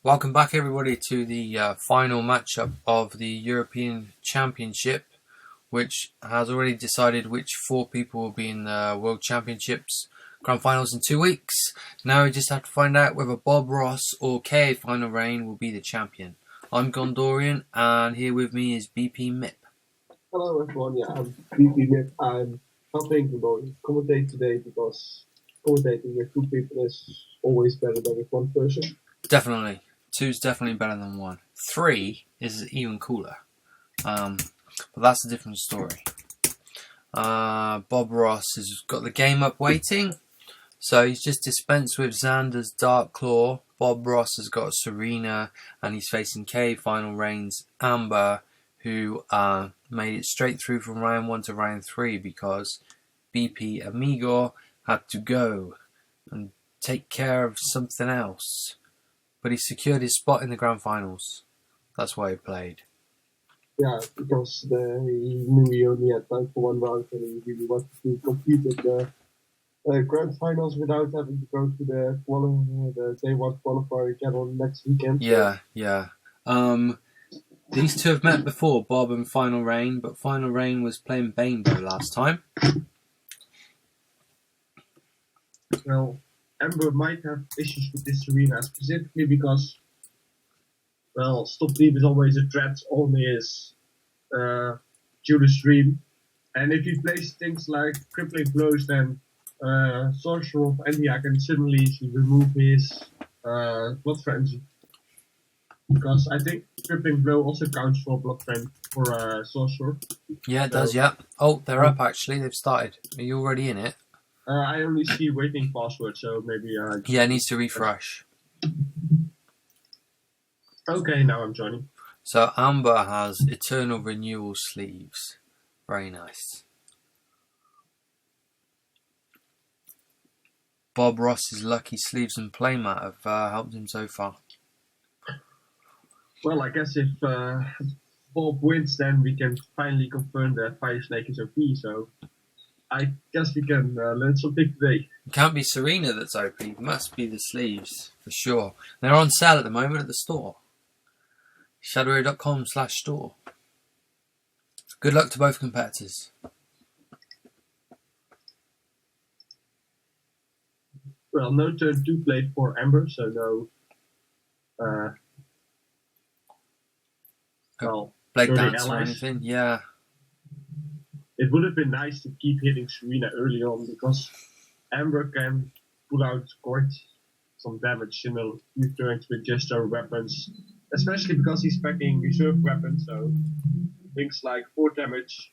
Welcome back, everybody, to the final matchup of the European Championship, which has already decided which 4 people will be in the World Championships Grand Finals in 2 weeks. Now we just have to find out whether Bob Ross or KA Final Reign will be the champion. I'm Gondorian, and here with me is BP Mip. Hello everyone, I'm BP Mip. I'm helping to commentate today because commentating with 2 people is always better than with 1 person. Definitely. 2's definitely better than 1. 3 is even cooler. But that's a different story. Bob Ross has got the game up waiting. So he's just dispensed with Xander's Dark Claw. Bob Ross has got Serena, and he's facing KA Final Reign's Amber, who made it straight through from round 1 to round 3 because BP Amigo had to go and take care of something else. But he secured his spot in the Grand Finals. That's why he played. Yeah, because he knew he only had time for 1 round and he really wanted to compete in the Grand Finals without having to go to the Day 1 qualifier again on next weekend. Yeah. These 2 have met before, Bob and Final Reign, but Final Reign was playing Banebo last time. Well, Amber might have issues with this Serena, specifically because, well, Stop Deep is always a threat on his Judas Dream. And if he plays things like Crippling Blows, then Sorcerer of India can suddenly remove his Blood Frenzy. Because I think Crippling Blow also counts for Blood Frenzy for Sorcerer. Yeah, it does, yeah. Oh, they're up actually, they've started. Are you already in it? I only see waiting password, so maybe... yeah, it needs to refresh. Okay, now I'm joining. So Amber has Eternal Renewal sleeves. Very nice. Bob Ross's lucky sleeves and playmat have helped him so far. Well, I guess if Bob wins, then we can finally confirm that Fire Snake is OP, so... I guess we can learn something today. It can't be Serena that's OP. It must be the sleeves, for sure. They're on sale at the moment at the store. Shadowhero.com/store. Good luck to both competitors. Well, no turn 2 played for Amber, so no... Blade Dance or anything? Yeah. It would have been nice to keep hitting Serena early on because Amber can pull out quite some damage in a few turns with just her weapons, especially because he's packing reserve weapons, so things like 4 damage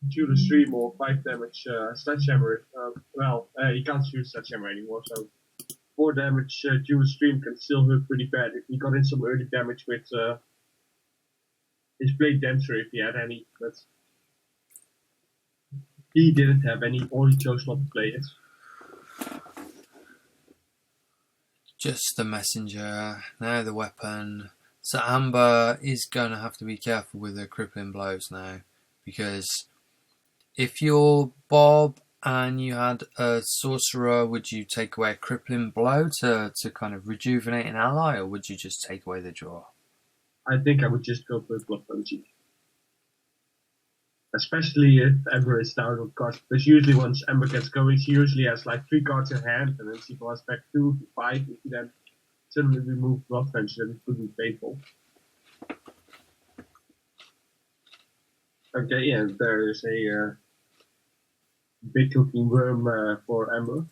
Judas Stream or 5 damage Sledgehammer. He can't use Sledgehammer anymore, so 4 damage Judas Stream can still hurt pretty bad if he got in some early damage with his Blade Dancer if he had any, but he didn't have any, or he chose not to play it. Just the messenger, now the weapon. So Amber is going to have to be careful with her crippling blows now, because if you're Bob and you had a sorcerer, would you take away a crippling blow to kind of rejuvenate an ally, or would you just take away the draw? I think I would just go for Blood Frenzy. Especially if Amber is down on cards, because usually once Amber gets going, she usually has like 3 cards in hand, and then she goes back 2 to 5. If you then suddenly remove Blood Frenzy, then it could be painful. Okay, and there is a big looking worm for Amber.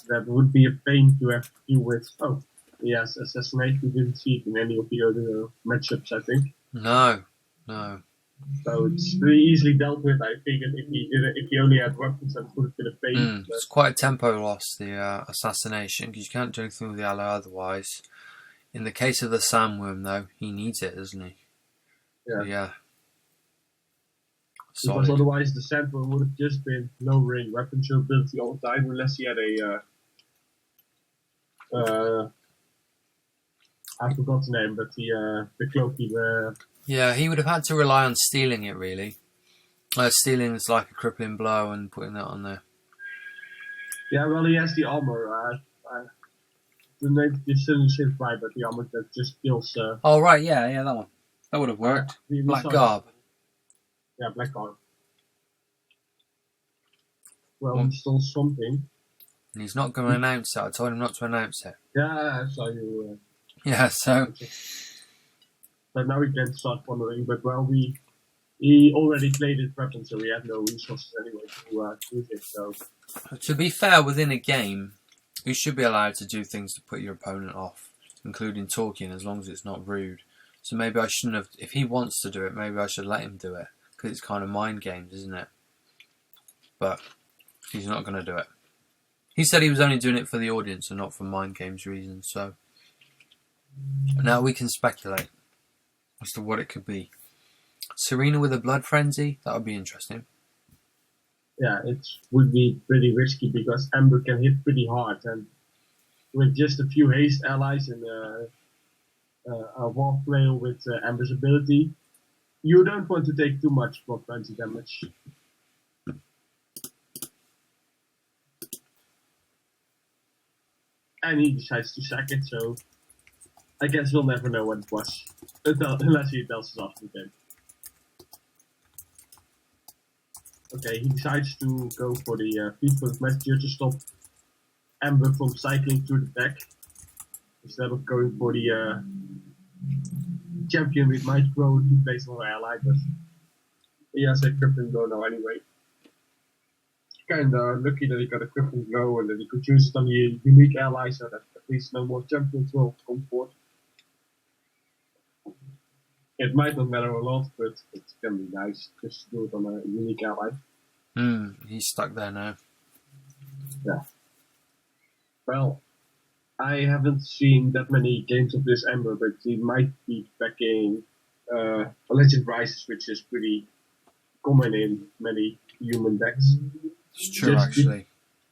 That would be a pain to have to deal with. Oh, yes, Assassinate. We didn't see it in any of the other matchups, I think. No. So it's very easily dealt with. I figured if he only had weapons, that would have been a pain. It's quite a tempo loss, the assassination, because you can't do anything with the ally otherwise. In the case of the Sandworm, though, he needs it, doesn't he? Yeah. Solid. Because otherwise the Sandworm would have just been lowering weapon durability all the time, unless he had I forgot the name, but the cloaky. Yeah, he would have had to rely on stealing it, really. Stealing is like a crippling blow and putting that on there. Yeah, well, he has the armor. the name just suddenly slipped by, but the armor that just kills. Oh right, yeah, that one. That would have worked. We Black saw Garb. Yeah, Black Garb. Well, Well- he stole something. And he's not going to announce it. I told him not to announce it. Yeah, I saw you. Yeah, so But now we can start wondering. But well, he already played his weapon, so we had no resources anyway to use it. So to be fair, within a game, you should be allowed to do things to put your opponent off, including talking, as long as it's not rude. So maybe I shouldn't have. If he wants to do it, maybe I should let him do it, because it's kind of mind games, isn't it? But he's not going to do it. He said he was only doing it for the audience and not for mind games reasons. So now we can speculate as to what it could be. Serena with a blood frenzy? That would be interesting. yeah, it would be pretty risky because Ember can hit pretty hard, and with just a few haste allies and a wall flail with Ember's ability, you don't want to take too much blood frenzy damage. And he decides to sack it, so I guess we'll never know what it was unless he tells us after the game. Okay, he decides to go for the Fleetfoot Messenger to stop Ember from cycling through the deck instead of going for the champion with Might Grow to place on ally, but he has a Crippling Blow now anyway. Kinda lucky that he got a Crippling Blow and that he could use it on the unique ally so that at least no more champions will come forth. It might not matter a lot, but it can be nice just to do it on a unique ally. He's stuck there now. Yeah. Well, I haven't seen that many games of this Ember, but he might be backing Legend Rises, which is pretty common in many human decks. It's true, Just actually.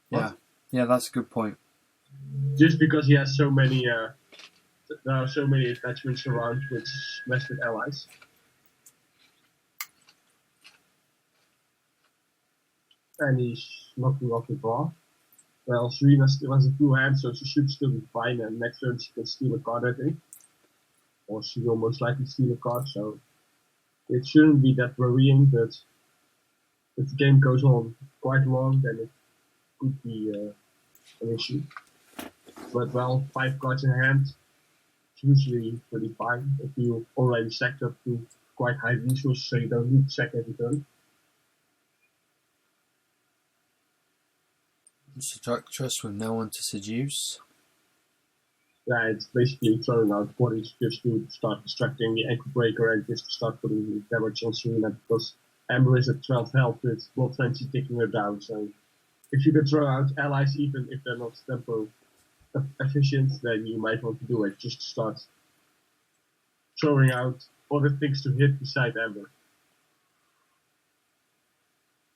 What? Yeah, that's a good point. Just because he has so many, there are so many attachments around which mess with allies. And he's knocking off the draw. Well, Serena still has a full hand, so she should still be fine, and next turn she can steal a card, I think. Or she will most likely steal a card, so it shouldn't be that worrying, but if the game goes on quite long, then it could be an issue. But well, 5 cards in hand, it's usually pretty fine if you already sacked up to quite high resources, so you don't need to sack every turn. Seductress with no one to seduce. Yeah, it's basically throwing out bodies just to start distracting the ankle breaker and just to start putting damage on Serena because Ember is at 12 health with Blood Frenzy taking her down. So if you can throw out allies even if they're not tempo efficient, then you might want to do it just to start throwing out other things to hit beside Ember.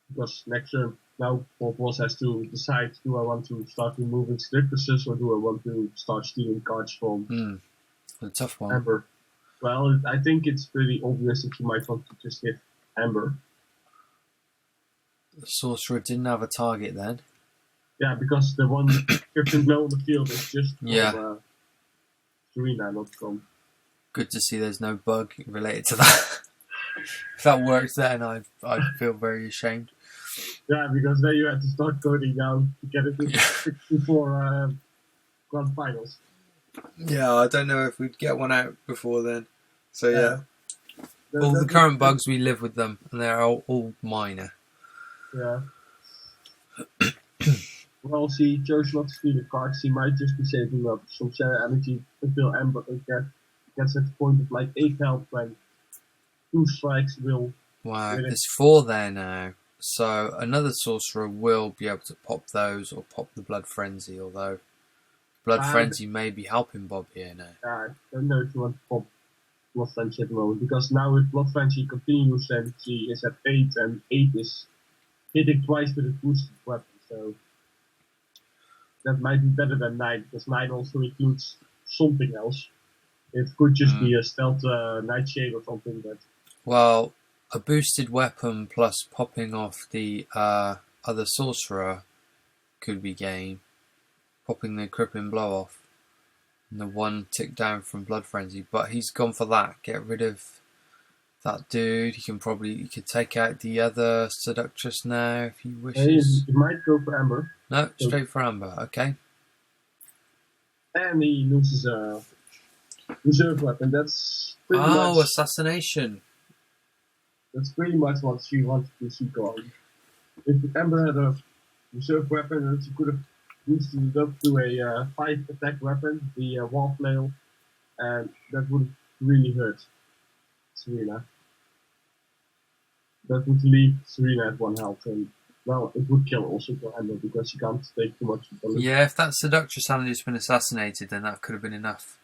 Because next turn, now Bob Ross has to decide, do I want to start removing Seductresses or do I want to start stealing cards from A tough one. Ember? Well, I think it's pretty obvious that you might want to just hit Ember. The sorcerer didn't have a target then. Yeah, because the one Griffin Glow on the field is just from Serena, not from. Good to see there's no bug related to that. If that works then, I'd feel very ashamed. Yeah, because then you have to start coding down to get it before grand finals. Yeah, I don't know if we'd get one out before then. So yeah. All the That's- current bugs, we live with them, and they're all minor. Yeah. Well, he chose not to steal the cards. He might just be saving up some shadow energy until Ember gets at the point of like 8 health when 2 strikes will. Wow, Really? there's 4 there now. So another sorcerer will be able to pop those or pop the Blood Frenzy, although Blood Frenzy may be helping Bob here now. I don't know if you want to pop Blood Frenzy at the moment, because now if Blood Frenzy continues, then she is at 8, and 8 is hitting twice with a boosted weapon, so that might be better than 9, because 9 also includes something else. It could just be a stealth Nightshade or something, but Well, a boosted weapon plus popping off the other sorcerer could be game. Popping the crippling blow off. And the one tick down from Blood Frenzy, but he's gone for that. Get rid of that dude. He could take out the other Seductress now if he wishes. He might go for Amber. No, straight for Amber. Okay. And he loses a reserve weapon. That's pretty much, assassination. That's pretty much what she wanted to see going. If Amber had a reserve weapon, she could have boosted it up to a 5 attack weapon, the wall flail, and that would really hurt Serena. That would leave Serena at 1 health, and well, it would kill also for Amber because she can't take too much damage. Yeah, if that Seductress hadn't just been assassinated, then that could have been enough.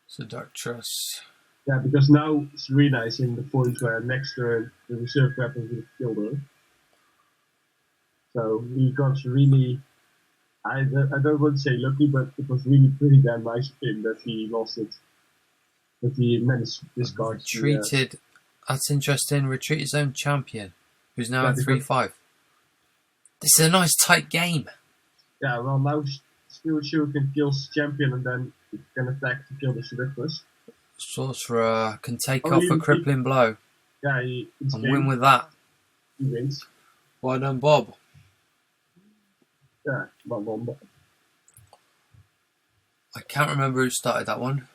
Seductress. Yeah, because now Serena is in the point where next turn the reserve weapon would have killed her. So he got really, I don't want to say lucky, but it was really pretty damn nice of him that he lost it. That he managed to discard. Retreated. That's interesting. Retreat his own champion, who's now at 3-5. This is a nice tight game. Yeah, well now Spirit can kill his champion and then can attack to kill the Seductress. Sorcerer can take off a crippling blow. Yeah, and win with that. He wins. Well done, Bob. Yeah, well. I can't remember who started that one.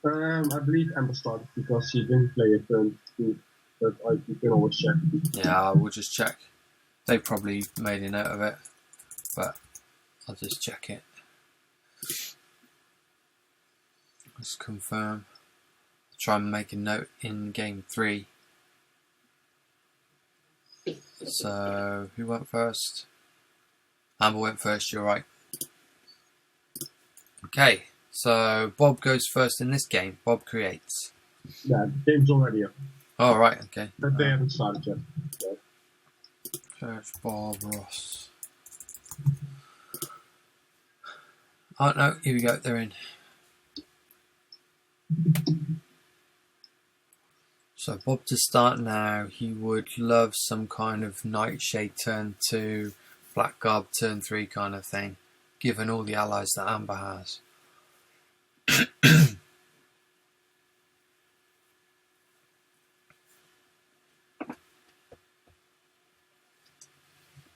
I believe Amber started because she didn't play a turn 2, but you can always check. Yeah, we'll just check. They probably made a note of it, but I'll just check it. Let's confirm. Try and make a note in game 3. So, who went first? Amber went first, you're right. Okay, so Bob goes first in this game. Bob creates. Yeah, the game's already up. Oh, right, okay. But they haven't started yet. So. Search Bob Ross. Oh, no, here we go, they're in. So Bob to start now, he would love some kind of Nightshade turn 2, Blackguard turn 3 kind of thing, given all the allies that Amber has.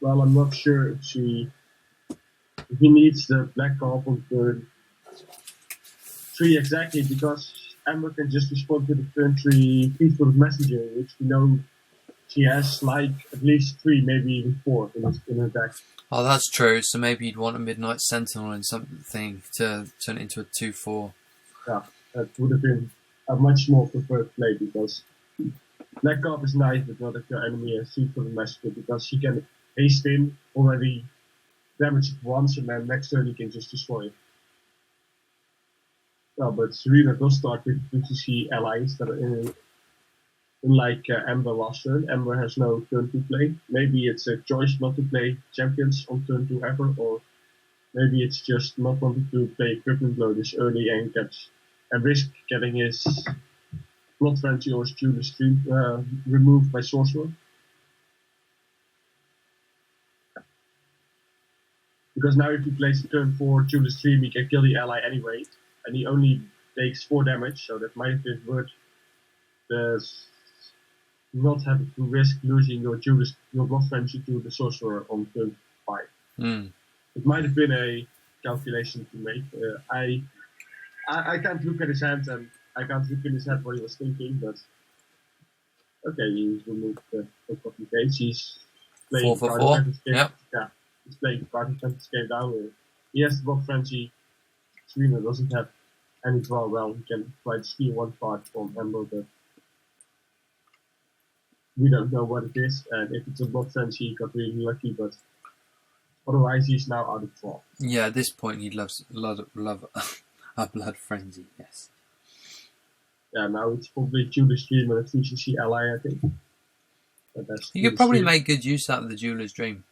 Well, I'm not sure if he needs the Blackguard on turn 3 exactly, because Amber can just respond to the turn 3 Peaceful Messenger, which we know she has like at least 3, maybe even 4 in her deck. Oh, that's true. So maybe you'd want a Midnight Sentinel and something to turn it into a 2/4. Yeah, that would have been a much more preferred play, because Blackguard is nice, but not if your enemy has Peaceful Messenger, because she can haste in, already damage it once, and then next turn he can just destroy it. Well, but Serena does start with 2CC allies that are unlike Amber last turn. Amber has no turn 2 play. Maybe it's a choice not to play champions on turn 2 ever, or maybe it's just not wanting to play Crippling Blow this early and risk getting his Blood Frenzy or his Jeweler's Dream removed by Sorcerer. Because now if he plays a turn 4 Jeweler's Dream, he can kill the ally anyway. And he only takes 4 damage, so that might have been worth not having to risk losing your Blood Frenzy to the Sorcerer on turn 5. It might have been a calculation to make. I can't look at his hand, and I can't look in his head what he was thinking, but okay, he's removed the complications. He's playing 4 for 4. Yep. Yeah, he's playing Card Advantage game down. He has the Blood Frenzy. Serena doesn't have any draw well. He can try to steal 1 card from Amber, but we don't know what it is. And if it's a Blood Frenzy, he got really lucky, but otherwise he's now out of draw. Yeah, at this point he'd love a Blood Frenzy, yes. Yeah, now it's probably Jeweler's Dream and a 3CC ally, I think. You could probably make good use out of the Jeweler's Dream.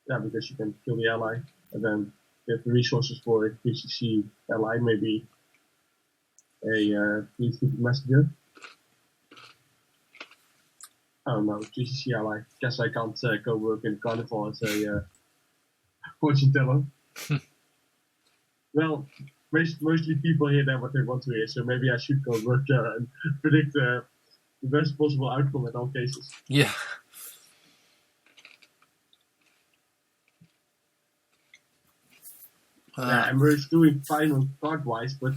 Yeah, because you can kill the ally, and then get the resources for a 3CC ally, maybe Hey, please keep the messenger. Oh no, GCC, I guess I can't go work in Carnival as a fortune teller. Well, mostly people hear that what they want to hear, so maybe I should go work there and predict the best possible outcome in all cases. Yeah. Yeah, and we're doing fine on card-wise, but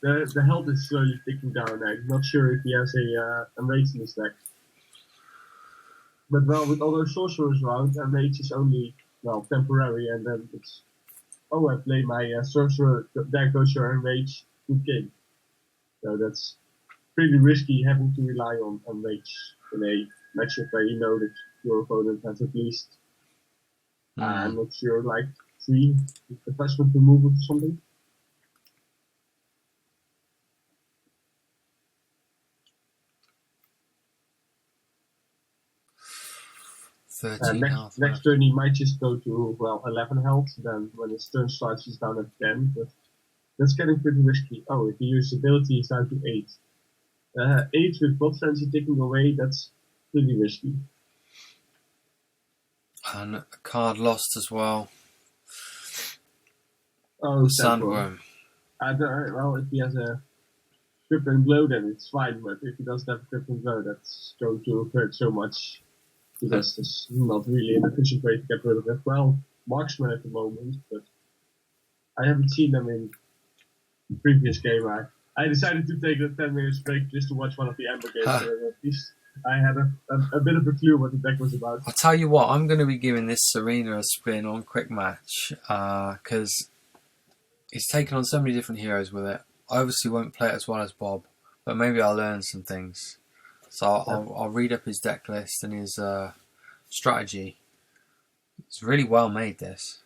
the health is slowly ticking down. I'm not sure if he has a mage in his deck. But well, with all those sorcerers around, a mage is only, well, temporary, and then it's, oh, I play my sorcerer, deck dodger, and mage, good game. So that's pretty risky having to rely on mage in a matchup where you know that your opponent has at least, I'm not sure, like 3 investment removal or something. Next turn he might just go to, well, 11 health, then when his turn starts he's down at 10, but that's getting pretty risky. Oh, if he uses ability he's down to 8. 8 with Blood Frenzy taking away, that's pretty risky. And a card lost as well. Oh, Sandworm. Well, if he has a Crippling Blow then it's fine, but if he doesn't have a Crippling Blow that's going to hurt so much. Because there's not really an efficient way to get rid of it. Well, Marksman at the moment, but I haven't seen them in the previous game. I decided to take a 10 minutes break just to watch one of the Ember games. At least I had a bit of a clue what the deck was about. I'll tell you what, I'm going to be giving this Serena a spin on Quick Match because he's taken on so many different heroes with it. I obviously won't play it as well as Bob, but maybe I'll learn some things. So I'll read up his deck list and his strategy. It's really well made, this.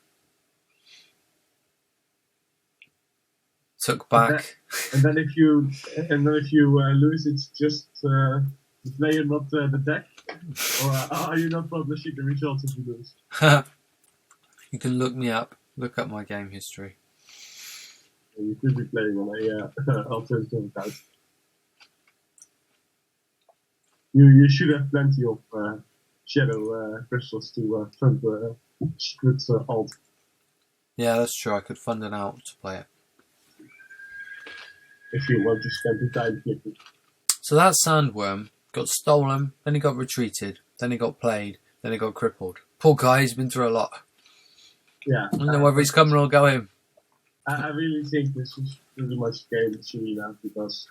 Took back. And then if you lose, it's just the player, not the deck? Or are you not publishing the results if you lose? You can look me up. Look up my game history. You could be playing on a alternative account. You should have plenty of shadow crystals to fund the secret alt. Yeah, that's true. I could fund it out to play it. If you want to spend the time clicking. So that Sandworm got stolen, then he got retreated, then he got played, then he got crippled. Poor guy, he's been through a lot. Yeah. I don't know whether he's coming or going. I really think this is pretty much game with Serena because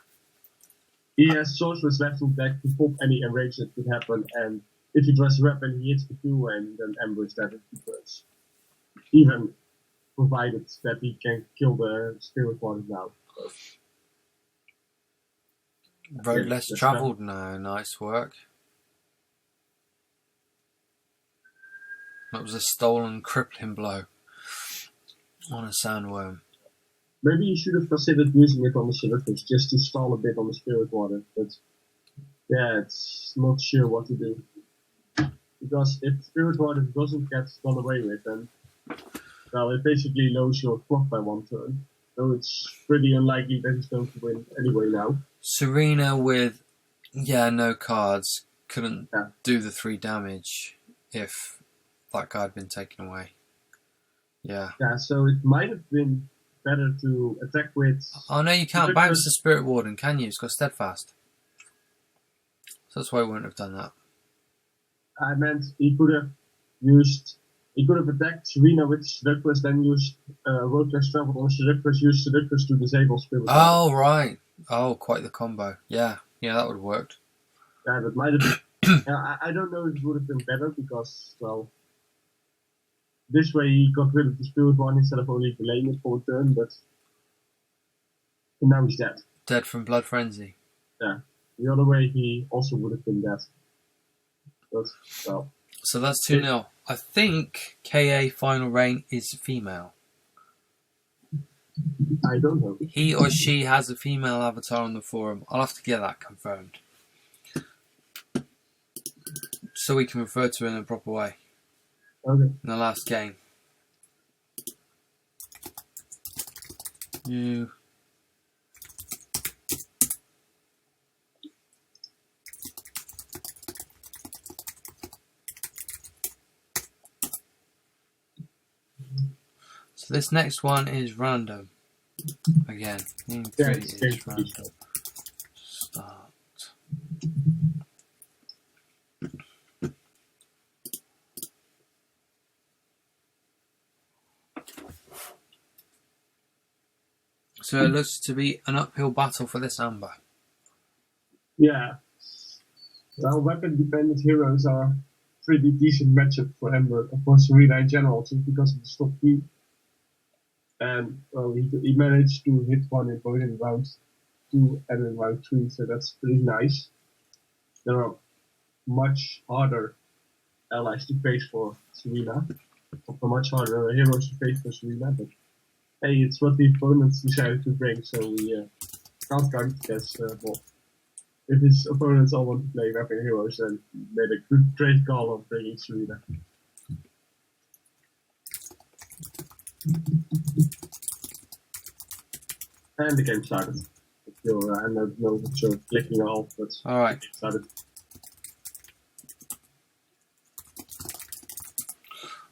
he has sorcerers left in deck to pop any enrage that could happen, and if he draws a weapon, he hits the 2 and then Ember is dead in 2 turns. Even provided that he can kill the Spirit One now. So. Road less travelled now, nice work. That was a stolen crippling blow on a Sandworm. Maybe you should have considered using it on the Circus just to stall a bit on the Spirit Water, but yeah, it's not sure what to do. Because if Spirit Water doesn't get done away with, then well, it basically lowers your clock by 1 turn. So it's pretty unlikely that he's going to win anyway now. Serena with, no cards, couldn't do the 3 damage if that card had been taken away. Yeah, so it might have been better to attack with... Oh no, you can't bounce the Spirit Warden, can you? It's got Steadfast. So that's why I wouldn't have done that. I meant he could have attacked Serena with Seductress, then used Road Less Traveled on Seductress, used Seductress to disable Spirit Warden. Oh, right. Oh, quite the combo. Yeah, that would have worked. Yeah, that might have been... I don't know if it would have been better because, well... This way he got rid of the Spirit One instead of only delaying it for a turn, but now he's dead. Dead from Blood Frenzy. Yeah. The other way he also would have been dead. But, well. So that's 2-0. I think KA Final Reign is female. I don't know. He or she has a female avatar on the forum. I'll have to get that confirmed. So we can refer to her in a proper way. Okay. In the last game. You So this next one is random. Again, game 3 it's game is 3. random. Start. So it looks to be an uphill battle for this Amber. Yeah. Well, weapon-dependent heroes are pretty decent matchup for Ember, for Serena in general, just because of the stop speed. And well, he managed to hit one in both in round 2 and in round 3, so that's pretty nice. There are much harder allies to face for Serena, or much harder heroes to face for Serena, but hey, it's what the opponents decided to bring, so we can't count it as well. If his opponents all want to play weapon heroes, then he made a great call of bringing Serena. And the game started. I don't know what you're clicking off, but Alright. the game started.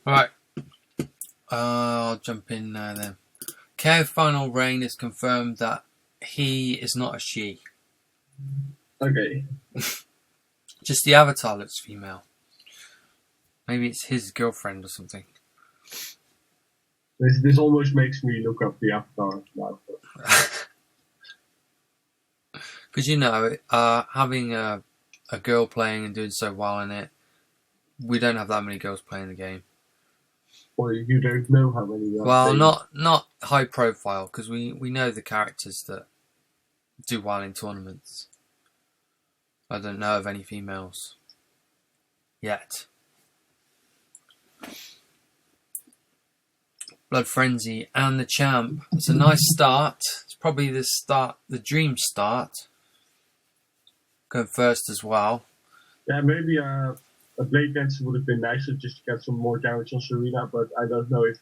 Alright. I'll jump in now then. KO Final Reign is confirmed that he is not a she. Okay. Just the avatar looks female. Maybe it's his girlfriend or something. This almost makes me look up the avatar now. Because having a girl playing and doing so well in it, we don't have that many girls playing the game. Or you don't know how many. Well, not high profile, because we know the characters that do well in tournaments. I don't know of any females yet. Blood Frenzy and the Champ. It's a nice start. It's probably the dream start. Going first as well. Yeah, maybe a Blade Dancer would have been nicer just to get some more damage on Serena, but I don't know if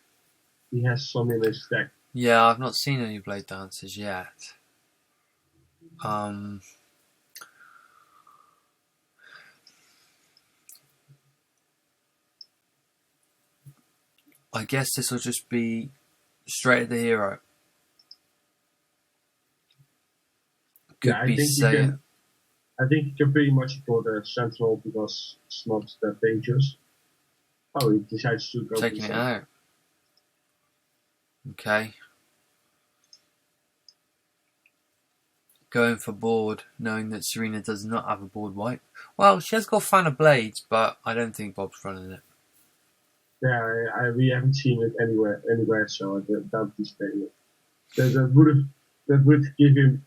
he has some in his deck. Yeah, I've not seen any Blade Dancers yet. I guess this will just be straight at the hero. Could Yeah, be Saiyan. I think you can pretty much ignore the Sentinel because it's not that dangerous. Oh, he decides to go Taking it out. Okay. Going for board, knowing that Serena does not have a board wipe. Well, she has got Fan of Blades, but I don't think Bob's running it. Yeah, we haven't seen it anywhere, so I doubt he's playing it. That would give him,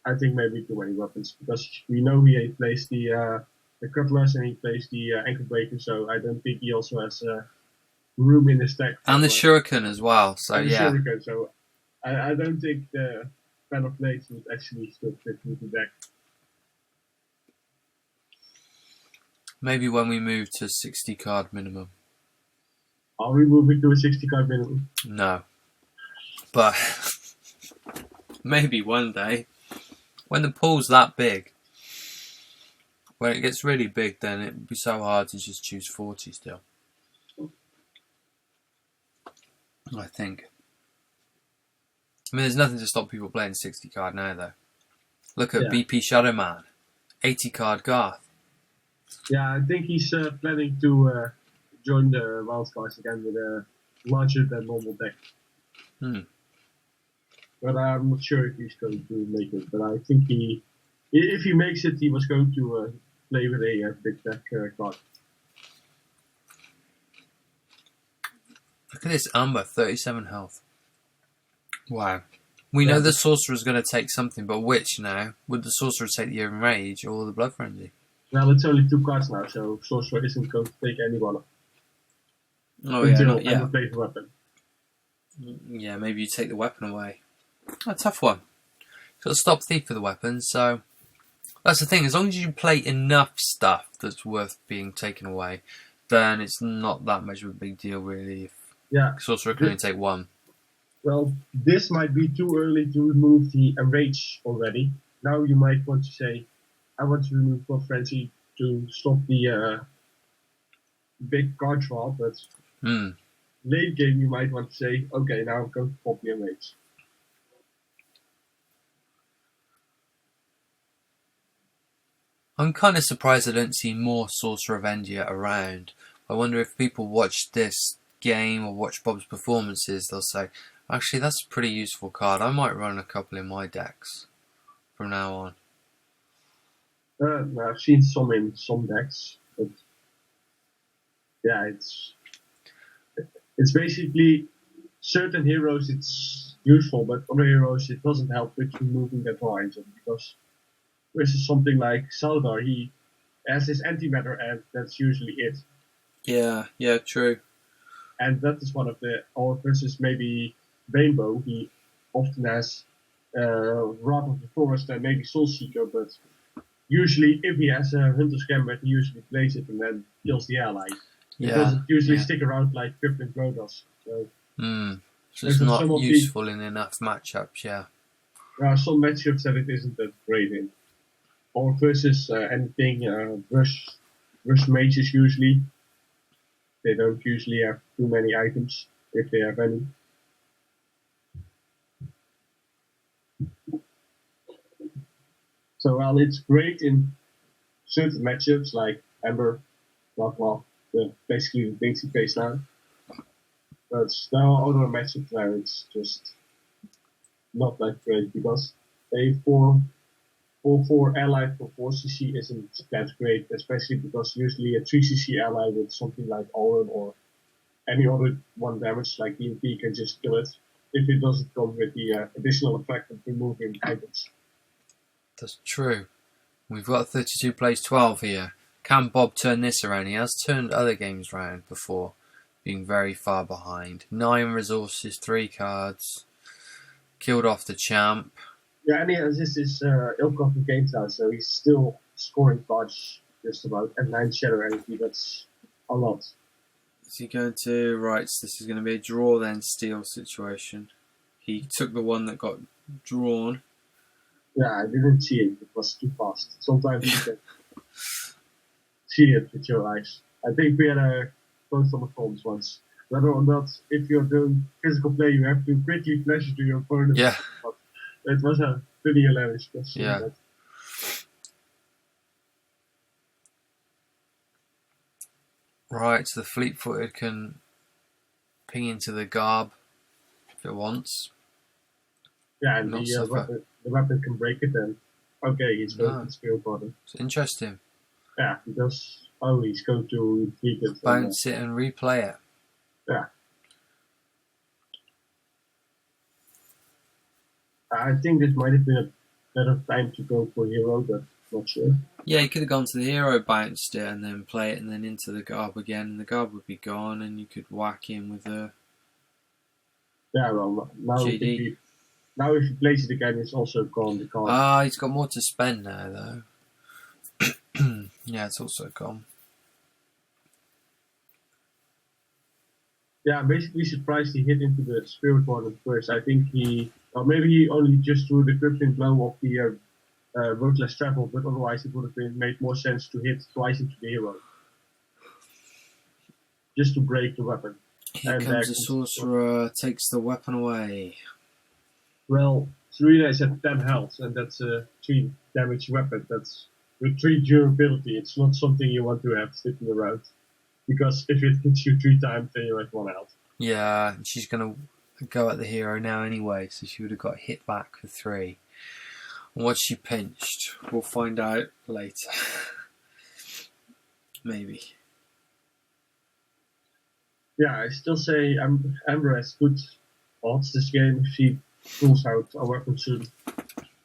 I think, maybe too many weapons, because we know he plays the Cutlass and he plays the Ankle Breaker, so I don't think he also has room in his deck. And the Shuriken as well, so yeah. Shuriken, so I don't think the Fan of Blades would actually still fit into the deck. Maybe when we move to 60 card minimum. Are we moving to a 60 card minimum? No. But maybe one day. When the pool's that big. When it gets really big, then it would be so hard to just choose 40 still. I think. I mean, there's nothing to stop people playing 60 card now, though. Look at BP Shadowman. 80 card Garth. Yeah, I think he's planning to join the Wildcards again with a larger than normal deck. But I'm not sure if he's going to make it. But I think if he makes it, he was going to play with a big deck card. Look at this Amber, 37 health. Wow. We know the Sorcerer's going to take something, but which now? Would the Sorcerer take the Enrage or the Blood Frenzy? Well, it's only 2 cards now, so Sorcerer isn't going to take any one. Oh, until yeah. plays the weapon. Yeah, maybe you take the weapon away. A tough one. Got to stop Thief for the weapon, so that's the thing. As long as you play enough stuff that's worth being taken away, then it's not that much of a big deal, really. If Sorcerer can only take one. Well, this might be too early to remove the Enrage already. Now you might want to say, I want to remove Blood Frenzy to stop the big card draw, but late game, you might want to say, okay, now I'm going to copy and rage. I'm kind of surprised I don't see more Sorcerer of Endia around. I wonder if people watch this game or watch Bob's performances, they'll say, actually, that's a pretty useful card. I might run a couple in my decks from now on. I've seen some in some decks, but yeah, it's basically certain heroes it's useful, but other heroes it doesn't help with removing that horizon because versus something like Saldar, he has his antimatter and that's usually it. Yeah, true. And that is one of the or versus maybe Rainbow, he often has Wrath of the Forest and maybe Soul Seeker, but usually if he has a Hunter's Gambit, he usually plays it and then kills the ally. It doesn't usually stick around like Crippling Blow does. So, so it's not useful in enough matchups, yeah. There are some matchups that it isn't that great in. Or versus anything, Rush mages usually. They don't usually have too many items, if they have any. So while it's great in certain matchups like Ember, well, basically the things he plays now. But there are other matchups where it's just not that great because a 4/4 ally for 4cc isn't that great, especially because usually a 3cc ally with something like Auron or any other 1 damage like EMP can just kill it if it doesn't come with the additional effect of removing items. That's true. We've got 32 plays 12 here. Can Bob turn this around? He has turned other games around before, being very far behind. 9 resources, 3 cards. Killed off the champ. Yeah, and he has his ill-gotten games now, so he's still scoring cards just about, and 9 Shadow Energy, that's a lot. Is he going to... Right, so this is going to be a draw then steal situation. He took the one that got drawn. Yeah, I didn't see it. It was too fast. Sometimes you can see it with your eyes. I think we had a post on the forums once. Whether or not, if you're doing physical play, you have to quickly flash it to your opponent. Yeah. But it was a pretty hilarious question. Yeah. That. Right, so the fleet-footed can ping into the Garb if it wants. Yeah, and the weapon can break it then. Okay, he's going to Spirit Bottom. It's interesting. Yeah, because he's going to retreat it. Bounce it and replay it. Yeah. I think this might have been a better time to go for hero, but not sure. Yeah, you could have gone to the hero, bounced it, and then play it, and then into the Garb again, and the Garb would be gone, and you could whack him with a... Yeah, well, now GD. Now if you place it again, it's also gone. The card. He's got more to spend now, though. Yeah, it's also gone. Yeah, I'm basically surprised he hit into the Spirit Warden first. I think or maybe he only just threw the Crippling Blow of the Roadless Travel, but otherwise it would have made more sense to hit twice into the hero. Just to break the weapon. Here comes the Sorcerer, takes the weapon away. Well, Serena is at 10 health, and that's a 3 damage weapon. That's with 3 durability. It's not something you want to have sitting around. Because if it hits you 3 times, then you're at 1 health. Yeah, she's going to go at the hero now anyway, so she would have got hit back for 3. And what's she pinched? We'll find out later. Maybe. Yeah, I still say Ember has good odds this game if she pulls out a weapon soon.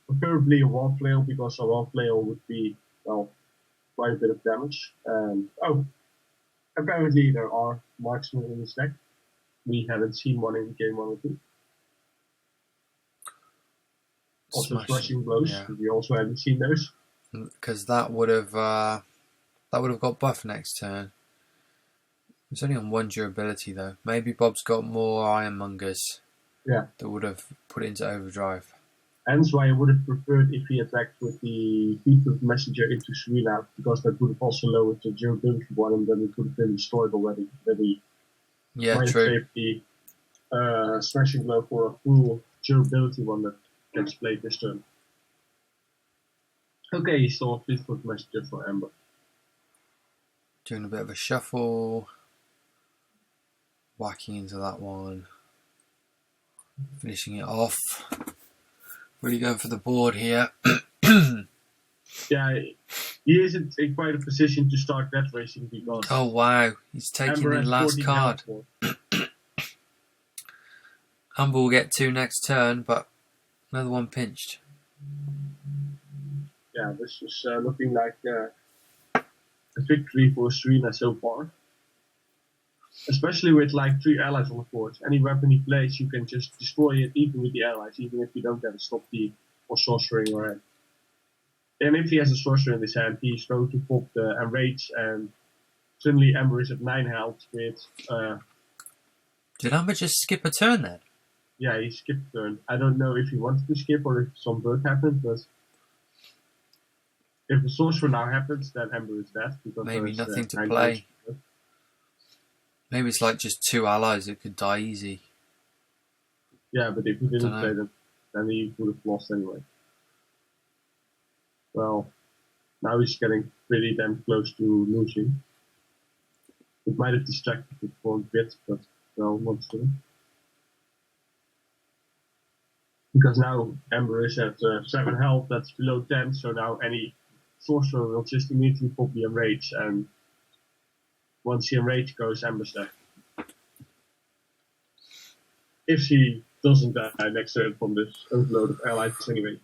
Preferably a wall flail, because a wall flail would be, well, quite a bit of damage. Apparently there are marksmen in this deck. We haven't seen one in game 1 or 2. Also Smashing Blows, yeah. We also haven't seen those. Because that would have got buff next turn. It's only on 1 durability though. Maybe Bob's got more Ironmongers. Yeah. That would have put it into overdrive. Hence why I would have preferred if he attacked with the Beatfoot Messenger into Serena, because that would have also lowered the durability one, and then it could have been destroyed already. Yeah, might true. save the smashing blow for a full durability one that gets played this turn. Okay, he saw a Fleetfoot Messenger for Ember. Doing a bit of a shuffle. Whacking into that one. Finishing it off. Really going for the board here. Yeah, he isn't in quite a position to start that racing because Oh wow, he's taking Ember the has last 14 card. health more. Humber will get 2 next turn, but another one pinched. Yeah, this is looking like a victory for Serena so far. Especially with like 3 allies on the board. Any weapon he plays, you can just destroy it even with the allies, even if you don't have a stop D or sorcery or hand. And if he has a sorcerer in his hand, he's going to pop the Enrage, and suddenly Ember is at 9 health with Did Humber just skip a turn then? yeah, he skipped a turn. I don't know if he wanted to skip or if some bug happened, but if the sorcerer now happens, then Ember is dead. Because Maybe there's, nothing to 9 play. health. Maybe it's like just 2 allies that could die easy. Yeah, but if he didn't Dunno. play them, then he would have lost anyway. Well, now he's getting pretty damn close to losing. It might have distracted him for a bit, but well, not so. Because now Ember is at 7 health, that's below 10, so now any sorcerer will just immediately pop the Enrage, and once the Enrage goes, Ember's dead. If she doesn't die next turn from this overload of allies anyway.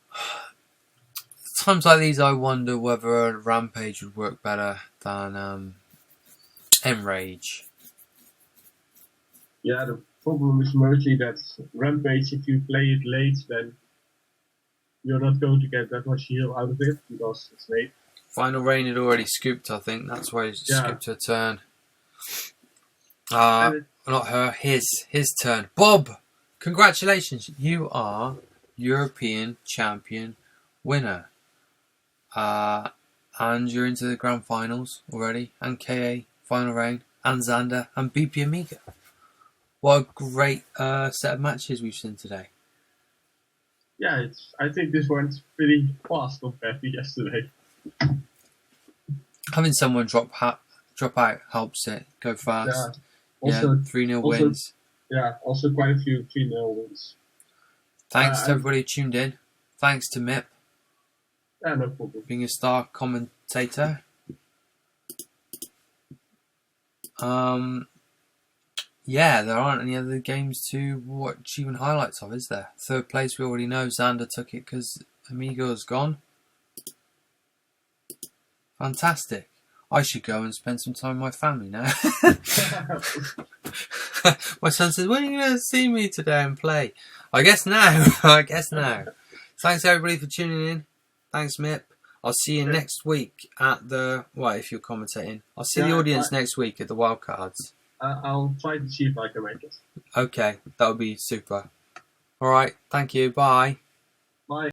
Times like these, I wonder whether a Rampage would work better than Enrage. Yeah, the problem is mostly that Rampage, if you play it late, then you're not going to get that much heal out of it because it's late. Final Rain had already scooped, I think. That's why he Yeah. skipped her turn. And Not her, his turn. Bob, congratulations. You are European Champion winner. And you're into the Grand Finals already. And KA, Final Rain, and Xander, and BP Amiga. What a great set of matches we've seen today. yeah, I think this went pretty fast compared to yesterday. Having someone drop out helps it go fast. Also, 3-0 wins. Yeah, also quite a few 3-0 wins. Thanks to everybody who tuned in. Thanks to Mip Yeah, no problem. being a star commentator. Yeah, there aren't any other games to watch even highlights of, is there? Third place, we already know. Xander took it because Amigo's gone. Fantastic. I should go and spend some time with my family now. My son says, when are you going to see me today and play? I guess now. Thanks everybody for tuning in. Thanks, Mip. I'll see you next week at the... Well, if you're commentating. I'll see the audience next week at the Wildcards. I'll try to see if I can make it. Okay, that would be super. Alright, thank you. Bye.